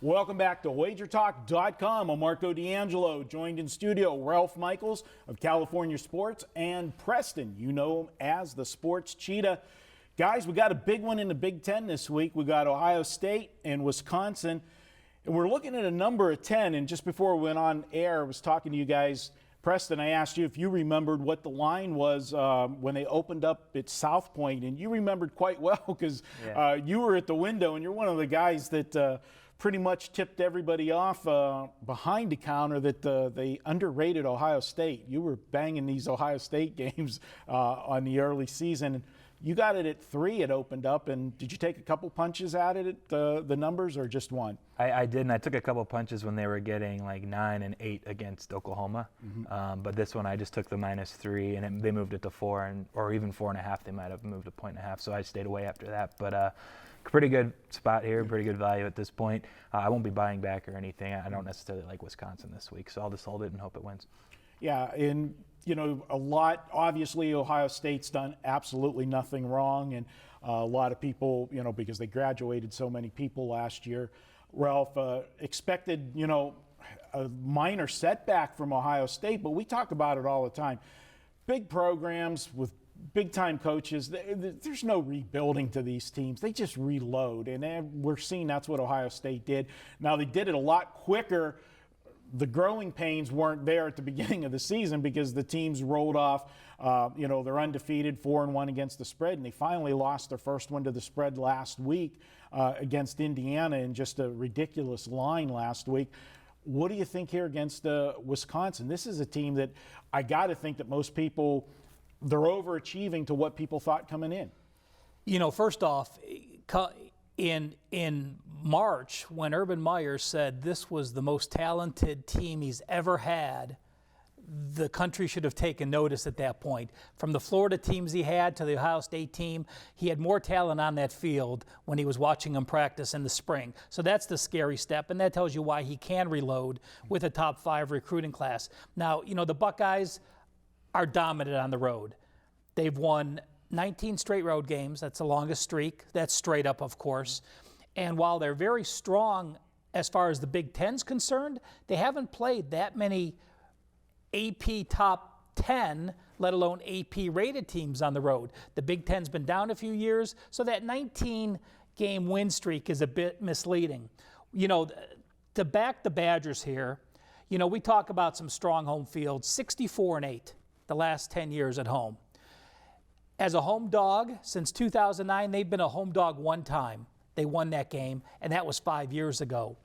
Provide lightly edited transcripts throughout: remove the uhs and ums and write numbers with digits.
Welcome back to WagerTalk.com. I'm Marco D'Angelo, joined in studio Ralph Michaels of California Sports and Preston. You know him as the Sports Cheetah. Guys, we got a big one in the Big Ten this week. We got Ohio State and Wisconsin. And we're looking at a number of 10. And just before we went on air, I was talking to you guys. Preston, I asked you if you remembered what the line was when they opened up at South Point. And you remembered quite well because you were at the window, and you're one of the guys that pretty much tipped everybody off behind the counter that they underrated Ohio State. You were banging these Ohio State games on the early season. You got it at 3, it opened up, and did you take a couple punches at it, the numbers, or just one? I did, and I took a couple punches when they were getting like 9 and 8 against Oklahoma. But this one I just took the -3, and they moved it to 4, or even 4.5. They might have moved a 1.5, so I stayed away after that. But pretty good spot here, pretty good value at this point. I won't be buying back or anything. I don't necessarily like Wisconsin this week, so I'll just hold it and hope it wins. Yeah, and you know, obviously Ohio State's done absolutely nothing wrong, and a lot of people, you know, because they graduated so many people last year, Ralph, expected, you know, a minor setback from Ohio State, but we talk about it all the time. Big programs with big-time coaches, there's no rebuilding to these teams. They just reload, and we're seeing that's what Ohio State did. Now, they did it a lot quicker. The growing pains weren't there at the beginning of the season because the teams rolled off, you know, they're undefeated, 4-1 against the spread, and they finally lost their first one to the spread last week against Indiana in just a ridiculous line last week. What do you think here against Wisconsin? This is a team that I got to think that most people, they're overachieving to what people thought coming in. You know, first off, in March, when Urban Meyer said this was the most talented team he's ever had, the country should have taken notice at that point. From the Florida teams he had to the Ohio State team, he had more talent on that field when he was watching them practice in the spring. So that's the scary step, and that tells you why he can reload with a top 5 recruiting class. Now, you know, the Buckeyes are dominant on the road. They've won 19 straight road games. That's the longest streak. That's straight up, of course. And while they're very strong as far as the Big Ten's concerned, they haven't played that many AP top 10, let alone AP rated teams on the road. The Big Ten's been down a few years, so that 19-game win streak is a bit misleading. You know, to back the Badgers here, you know, we talk about some strong home fields, 64-8 the last 10 years at home. As a home dog, since 2009, they've been a home dog one time. They won that game, and that was 5 years ago.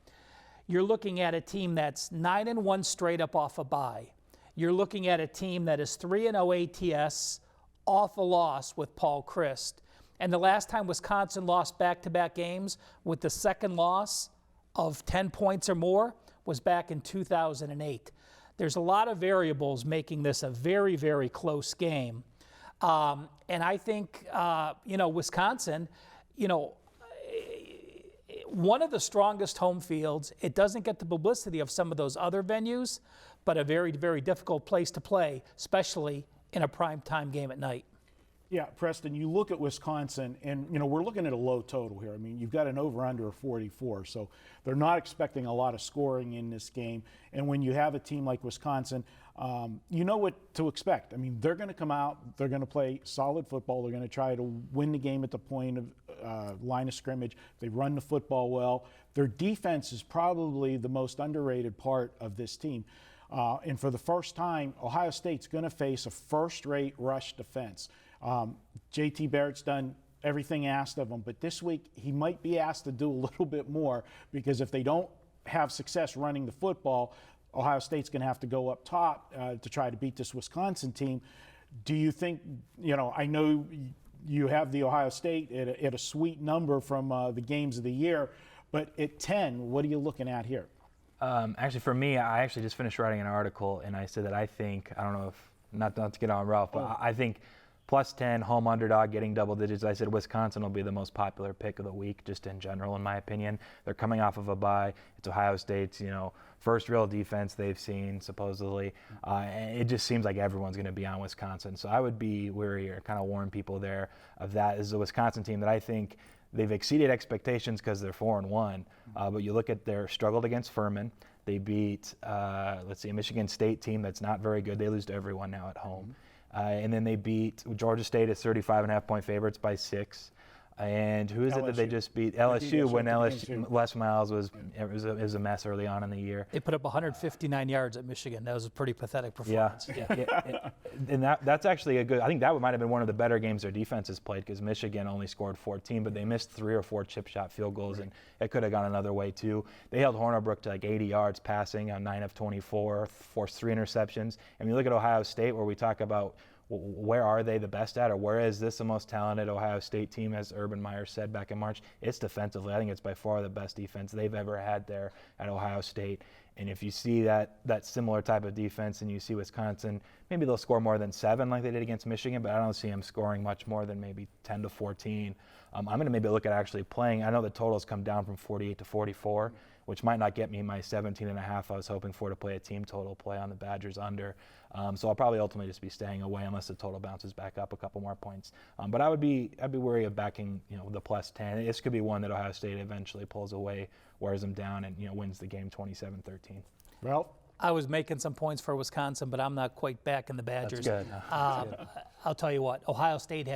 You're looking at a team that's 9-1 straight up off a bye. You're looking at a team that is 3-0 ATS off a loss with Paul Chryst. And the last time Wisconsin lost back-to-back games with the second loss of 10 points or more was back in 2008. There's a lot of variables making this a very, very close game. And I think, you know, Wisconsin, you know, one of the strongest home fields. It doesn't get the publicity of some of those other venues, but a very, very difficult place to play, especially in a primetime game at night. Yeah, Preston, you look at Wisconsin, and, you know, we're looking at a low total here. I mean, you've got an over-under of 44, so they're not expecting a lot of scoring in this game. And when you have a team like Wisconsin, you know what to expect. I mean, they're going to come out, they're going to play solid football, they're going to try to win the game at the point of line of scrimmage. They run the football well. Their defense is probably the most underrated part of this team. And for the first time, Ohio State's going to face a first-rate rush defense. J.T. Barrett's done everything asked of him, but this week he might be asked to do a little bit more, because if they don't have success running the football, Ohio State's going to have to go up top to try to beat this Wisconsin team. Do you think, you know, I know you have the Ohio State at a sweet number from the games of the year, but at 10, what are you looking at here? Actually, for me, I actually just finished writing an article, and I said that I think, I don't know if, not to get on Ralph, but I think plus 10, home underdog, getting double digits. I said Wisconsin will be the most popular pick of the week, just in general, in my opinion. They're coming off of a bye. It's Ohio State's, you know, first real defense they've seen, supposedly. And it just seems like everyone's going to be on Wisconsin. So I would be wary or kind of warn people there of that. This is a Wisconsin team that I think they've exceeded expectations because they're 4-1. But you look at their struggled against Furman. They beat, a Michigan State team that's not very good. They lose to everyone now at home. And then they beat Georgia State as 35.5-point favorites by 6. And who is it that they just beat? LSU, when Les Miles was a mess early on in the year. They put up 159 yards at Michigan. That was a pretty pathetic performance. Yeah. And that's actually a good. I think that might have been one of the better games their defense has played, because Michigan only scored 14, but they missed 3 or 4 chip shot field goals, and it could have gone another way too. They held Hornibrook to like 80 yards passing on 9 of 24, forced 3 interceptions. And you look at Ohio State, where we talk about where are they the best at, or where is this the most talented Ohio State team, as Urban Meyer said back in March? It's defensively. I think it's by far the best defense they've ever had there at Ohio State. And if you see that similar type of defense, and you see Wisconsin, maybe they'll score more than 7 like they did against Michigan, but I don't see them scoring much more than maybe 10 to 14. I'm going to maybe look at actually playing. I know the totals come down from 48 to 44, which might not get me my 17.5 I was hoping for to play a team total play on the Badgers under. So I'll probably ultimately just be staying away unless the total bounces back up a couple more points. But I'd be wary of backing the plus 10. This could be one that Ohio State eventually pulls away, wears them down, and wins the game 27-13. Well, I was making some points for Wisconsin, but I'm not quite backing the Badgers. That's good. I'll tell you what, Ohio State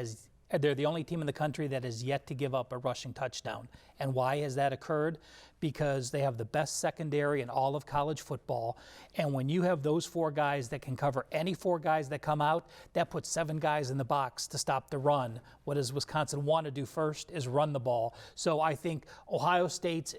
they're the only team in the country that has yet to give up a rushing touchdown. And why has that occurred? Because they have the best secondary in all of college football. And when you have those 4 guys that can cover any 4 guys that come out, that puts 7 guys in the box to stop the run. What does Wisconsin want to do first is run the ball. So I think Ohio State's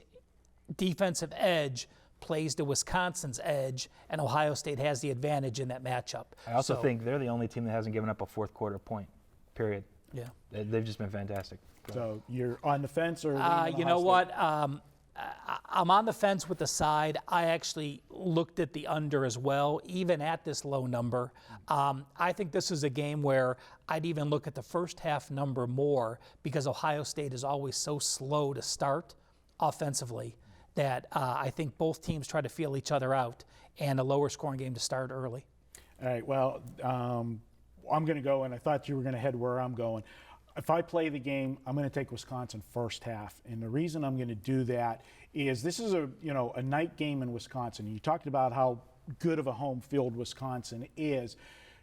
defensive edge plays to Wisconsin's edge, and Ohio State has the advantage in that matchup. I also think they're the only team that hasn't given up a fourth quarter point, period. Yeah. They've just been fantastic. so you're on the fence, or You know what? I'm on the fence with the side. I actually looked at the under as well, even at this low number. I think this is a game where I'd even look at the first half number more, because Ohio State is always so slow to start offensively that I think both teams try to feel each other out, and a lower scoring game to start early. All right, well, I'm going to go, and I thought you were going to head where I'm going. If I play the game, I'm going to take Wisconsin first half. And the reason I'm going to do that is this is a night game in Wisconsin. You talked about how good of a home field Wisconsin is.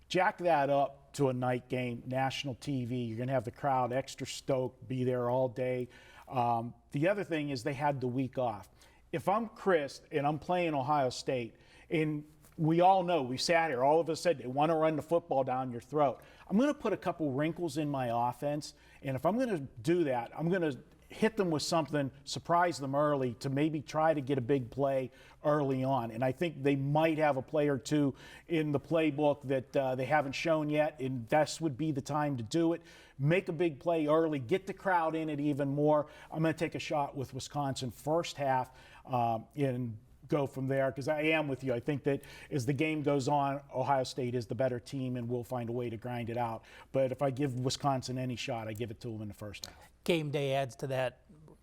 Jack that up to a night game, national TV. You're going to have the crowd extra stoked, be there all day. The other thing is they had the week off. If I'm Chris and I'm playing Ohio State, and we all know, we sat here, all of us said they want to run the football down your throat. I'm going to put a couple wrinkles in my offense, and if I'm going to do that, I'm going to hit them with something, surprise them early to maybe try to get a big play early on. And I think they might have a play or two in the playbook that they haven't shown yet, and this would be the time to do it. Make a big play early, get the crowd in it even more. I'm going to take a shot with Wisconsin first half and go from there, because I am with you. I think that as the game goes on, Ohio State is the better team, and we'll find a way to grind it out. But if I give Wisconsin any shot, I give it to them in the first half. Game day adds to that,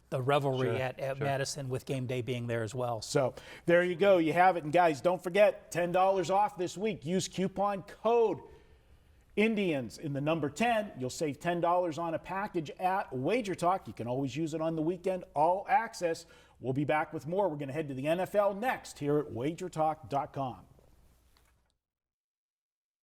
the revelry at Madison, with game day being there as well. So there you go. You have it. And guys, don't forget, $10 off this week. Use coupon code Indians in the number 10. You'll save $10 on a package at WagerTalk. You can always use it on the weekend. All access. We'll be back with more. We're going to head to the NFL next here at WagerTalk.com.